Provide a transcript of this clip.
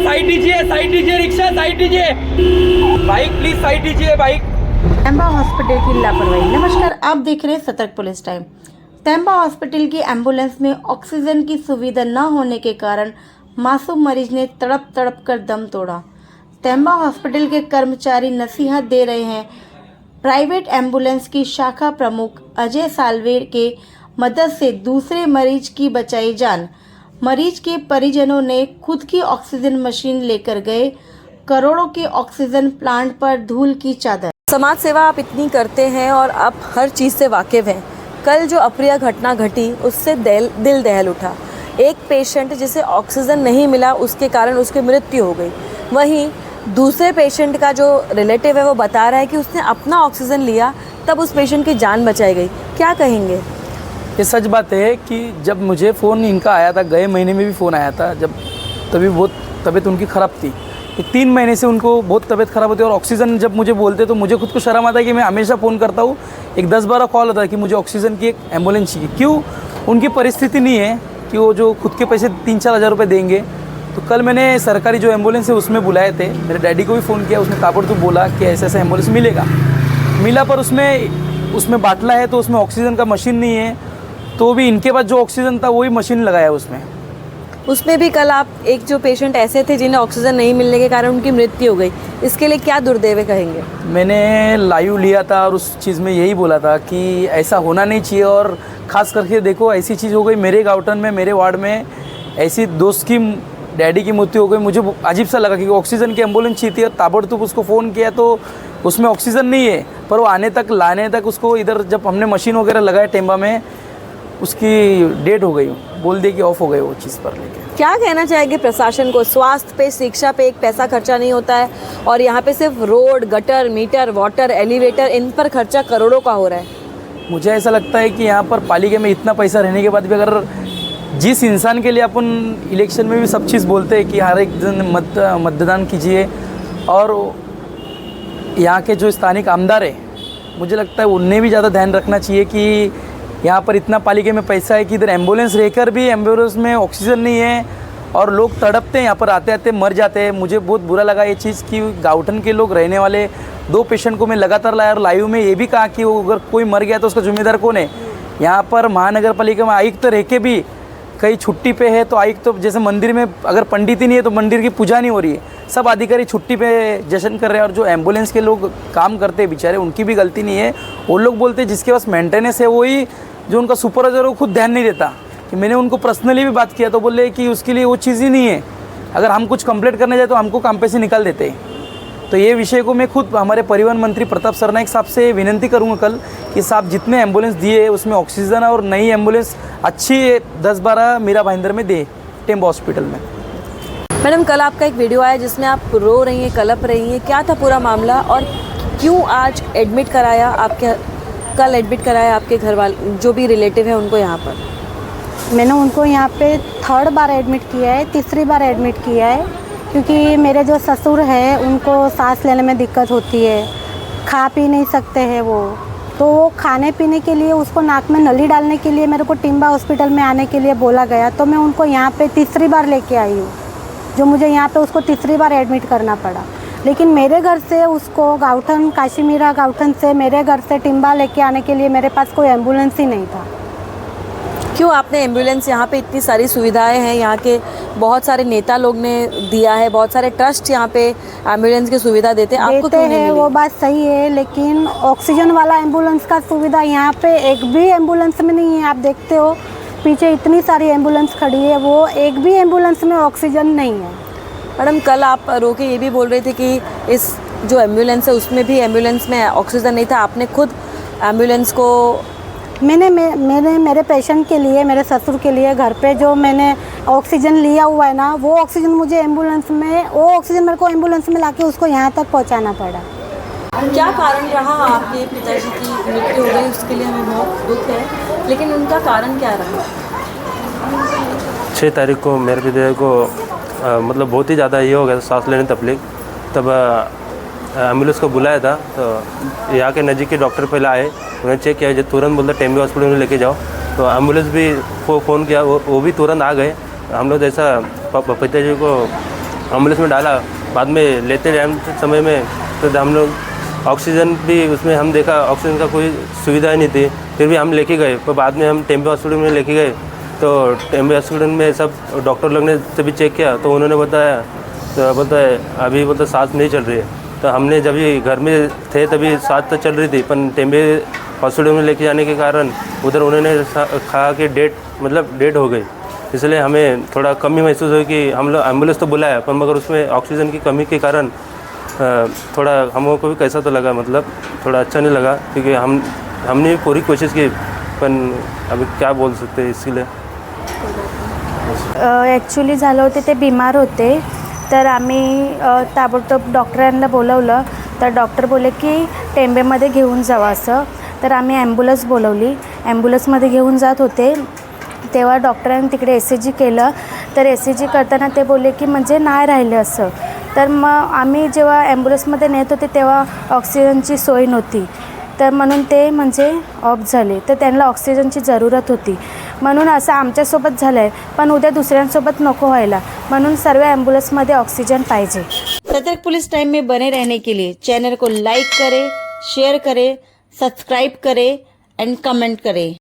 Side दीजिए rickshaw side दीजिए, bike please side दीजिए बाइक। तेंबा हॉस्पिटल की लापरवाही। नमस्कार, आप देख रहे हैं सतर्क पुलिस टाइम। तेंबा हॉस्पिटल की एम्बुलेंस में ऑक्सीजन की सुविधा न होने के कारण मासूम मरीज ने तड़प तड़प कर दम तोड़ा। तेंबा हॉस्पिटल के कर्मचारी नसीहत दे रहे हैं। प्राइवेट एम्बुलेंस की शाखा प्रमुख अजय साल्वे के मदद से दूसरे मरीज की बचाई जान। मरीज के परिजनों ने खुद की ऑक्सीजन मशीन लेकर गए। करोड़ों के ऑक्सीजन प्लांट पर धूल की चादर। समाज सेवा आप इतनी करते हैं और आप हर चीज़ से वाकिफ़ हैं। कल जो अप्रिय घटना घटी उससे दिल दहल उठा। एक पेशेंट जिसे ऑक्सीजन नहीं मिला उसके कारण उसकी मृत्यु हो गई। वहीं दूसरे पेशेंट का जो रिलेटिव है वो बता रहा है कि उसने अपना ऑक्सीजन लिया तब उस पेशेंट की जान बचाई गई। क्या कहेंगे? ये सच बात है कि जब मुझे फ़ोन इनका आया था, गए महीने में भी फ़ोन आया था, जब तभी बहुत तबीयत उनकी ख़राब थी। तो 3 महीने से उनको बहुत तबीयत ख़राब होती है और ऑक्सीजन जब मुझे बोलते तो मुझे खुद को शर्म आता है कि मैं हमेशा फ़ोन करता हूँ। एक 10-12 कॉल आता है कि मुझे ऑक्सीजन की एक एम्बुलेंस चाहिए। क्यों? उनकी परिस्थिति नहीं है कि वो जो खुद के पैसे 3-4 हज़ार रुपये देंगे। तो कल मैंने सरकारी जो एम्बुलेंस है उसमें बुलाए थे। मेरे डैडी को भी फ़ोन किया, उसने ताबड़तोड़ बोला कि ऐसा ऐसा एम्बुलेंस मिला, पर उसमें बाटला है तो उसमें ऑक्सीजन का मशीन नहीं है। तो भी इनके पास जो ऑक्सीजन था वही मशीन लगाया उसमें भी कल आप एक जो पेशेंट ऐसे थे जिन्हें ऑक्सीजन नहीं मिलने के कारण उनकी मृत्यु हो गई, इसके लिए क्या दुर्दैव कहेंगे? मैंने लाइव लिया था और उस चीज़ में यही बोला था कि ऐसा होना नहीं चाहिए। और ख़ास करके देखो ऐसी चीज़ हो गई मेरे गाँवटन में, मेरे वार्ड में ऐसी दोस्त की डैडी की मृत्यु हो गई। मुझे अजीब सा लगा कि ऑक्सीजन की एम्बुलेंस चाहिए थी और ताबड़तोड़ उसको फ़ोन किया तो उसमें ऑक्सीजन नहीं है। पर वो लाने तक उसको इधर जब हमने मशीन वगैरह लगाया टेम्बा में, उसकी डेट हो गई, बोल दिए कि ऑफ हो गए वो चीज़ पर लेके। क्या कहना चाहेंगे प्रशासन को? स्वास्थ्य पे, शिक्षा पे एक पैसा खर्चा नहीं होता है और यहाँ पे सिर्फ road, gutter, meter, water, elevator, इन पर खर्चा करोड़ों का हो रहा है। मुझे ऐसा लगता है कि यहाँ पर पालिका में इतना पैसा रहने के बाद भी अगर जिस इंसान के लिए अपन इलेक्शन में भी सब चीज़ बोलते हैं कि हर एक जन मतदान कीजिए, और यहाँ के जो स्थानिक आमदार है मुझे लगता है उन्हें भी ज़्यादा ध्यान रखना चाहिए कि यहाँ पर इतना पालिका में पैसा है कि इधर एम्बुलेंस रहकर भी एम्बुलेंस में ऑक्सीजन नहीं है और लोग तड़पते हैं, यहाँ पर आते आते मर जाते हैं। मुझे बहुत बुरा लगा ये चीज़ कि गाँवटन के लोग रहने वाले 2 पेशेंट को मैं लगातार लाया और लाइव में ये भी कहा कि अगर कोई मर गया तो उसका जिम्मेदार कौन है। यहाँ पर महानगर पालिका में आयुक्त तो रह के भी कई छुट्टी पे है, तो आयुक्त तो जैसे मंदिर में अगर पंडित ही नहीं है तो मंदिर की पूजा नहीं हो रही है, सब अधिकारी छुट्टी पे जश्न कर रहे हैं। और जो एम्बुलेंस के लोग काम करते हैं बेचारे, उनकी भी गलती नहीं है। वो लोग बोलते हैं जिसके पास मेंटेनेंस है वही, जो उनका सुपरवाइजर है वो खुद ध्यान नहीं देता। कि मैंने उनको पर्सनली भी बात किया तो बोले कि उसके लिए वो चीज़ ही नहीं है, अगर हम कुछ कंप्लेंट करने जाए तो हमको काम पे से निकाल देते हैं। तो ये विषय को मैं खुद हमारे परिवहन मंत्री प्रताप सरनाइक साहब से विनती करूँगा कल कि साहब जितने एम्बुलेंस दिए उसमें ऑक्सीजन और नई एम्बुलेंस अच्छी 10-12 मीरा भाईंदर में दे टेम्बा हॉस्पिटल में। मैडम, कल आपका एक वीडियो आया जिसमें आप रो रही हैं, कलप रही हैं। क्या था पूरा मामला और क्यों आज एडमिट कराया कल एडमिट कराया आपके घर वाले जो भी रिलेटिव है उनको यहाँ पर? मैंने उनको यहाँ पे 3rd बार एडमिट किया है, तीसरी बार एडमिट किया है, क्योंकि मेरे जो ससुर हैं उनको सांस लेने में दिक्कत होती है, खा पी नहीं सकते हैं वो। तो वो खाने पीने के लिए उसको नाक में नली डालने के लिए मेरे को टिम्बा हॉस्पिटल में आने के लिए बोला गया, तो मैं उनको यहाँ पे तीसरी बार लेके आई हूँ, जो मुझे यहाँ पे उसको तीसरी बार एडमिट करना पड़ा। लेकिन मेरे घर से उसको गाँवटन, काशीमीरा गाँवटन से मेरे घर से टिम्बा लेके आने के लिए मेरे पास कोई एम्बुलेंस ही नहीं था। क्यों आपने एम्बुलेंस, यहाँ पे इतनी सारी सुविधाएं हैं, यहाँ के बहुत सारे नेता लोग ने दिया है, बहुत सारे ट्रस्ट यहाँ पे एम्बुलेंस की सुविधा देते हैं, आपको क्यों नहीं मिली? वो बात सही है, लेकिन ऑक्सीजन वाला एम्बुलेंस का सुविधा यहाँ पे एक भी एम्बुलेंस में नहीं है। आप देखते हो पीछे इतनी सारी एम्बुलेंस खड़ी है, वो एक भी एम्बुलेंस में ऑक्सीजन नहीं है। मैडम, कल आप रो के ये भी बोल रहे थे कि इस जो एम्बुलेंस है उसमें भी एम्बुलेंस में ऑक्सीजन नहीं था। आपने खुद एम्बुलेंस को मैंने मेरे पेशेंट के लिए, मेरे ससुर के लिए घर पे जो मैंने ऑक्सीजन लिया हुआ है ना, वो ऑक्सीजन मुझे वो ऑक्सीजन मेरे को एम्बुलेंस में लाके उसको यहाँ तक पहुँचाना पड़ा। क्या कारण रहा? आपके पिताजी की मृत्यु हो गई, उसके लिए हमें बहुत दुख है, लेकिन उनका कारण क्या रहा? 6 तारीख को मेरे पिताजी को मतलब बहुत ही ज़्यादा ये हो गया, सांस लेने तकलीफ। तब एम्बुलेंस को बुलाया था, तो यहाँ के नज़दीक के डॉक्टर पहले आए, उन्हें चेक किया, जब तुरंत बोलते टेम्बा हॉस्पिटल में लेके जाओ। तो एम्बुलेंस भी फ़ोन किया, वो भी तुरंत आ गए। हम लोग जैसा पिताजी को एम्बुलेंस में डाला। बाद में लेते टाइम समय में तो हम लोग ऑक्सीजन भी उसमें हम देखा, ऑक्सीजन का कोई सुविधा ही नहीं थी, फिर भी हम लेके गए। पर बाद में हम टेम्पो हॉस्पिटल में लेके गए तो टेम्पो हॉस्पिटल में सब डॉक्टर लोग ने तभी चेक किया तो उन्होंने बताया, तो बोलता है अभी बोलता सांस नहीं चल रही है। तो हमने जब ये घर में थे तभी सांस तो चल रही थी, पर टेम्पो हॉस्पिटल में लेके जाने के कारण उधर उन्होंने कहा कि डेड हो गई। इसलिए हमें थोड़ा कमी महसूस हुई कि हम लोग एम्बुलेंस तो बुलाया पर मगर उसमें ऑक्सीजन की कमी के कारण थोड़ा हम लोगों को भी कैसा तो लगा, मतलब थोड़ा अच्छा नहीं लगा, क्योंकि हमने पूरी कोशिश की, पण अभी क्या बोल सकते हैं इसके लिए। ॲक्च्युली झालं होते ते बिमार होते, तर आम्ही ताबडतोब डॉक्टरांना बोलवलं, तर डॉक्टर बोलले की टेंबेमध्ये घेऊन जावं असं, तर आम्ही ॲम्ब्युलन्स बोलवली। ॲम्ब्युलन्समध्ये घेऊन जात होते तेव्हा डॉक्टरांनी तिकडे ECG केलं, तर ECG करताना ते बोलले की म्हणजे नाही राहिलं असं। तर मग आम्ही जेव्हा ॲम्ब्युलन्समध्ये नेत होते तेव्हा ऑक्सिजनची सोय नव्हती, तर म्हणून ते म्हणजे ऑफ झाले, तर त्यांना ऑक्सिजनची ज़रूरत होती, म्हणून असं आमच्यासोबत झालं आहे। पण उद्या दुसऱ्यांसोबत नको व्हायला, म्हणून सर्व ॲम्ब्युलन्समध्ये ऑक्सीजन पाहिजे। सतर्क पुलिस टाइम में बने रहने के लिए चैनल को लाइक करें, शेयर करें, सब्सक्राइब करें एंड कमेंट करें।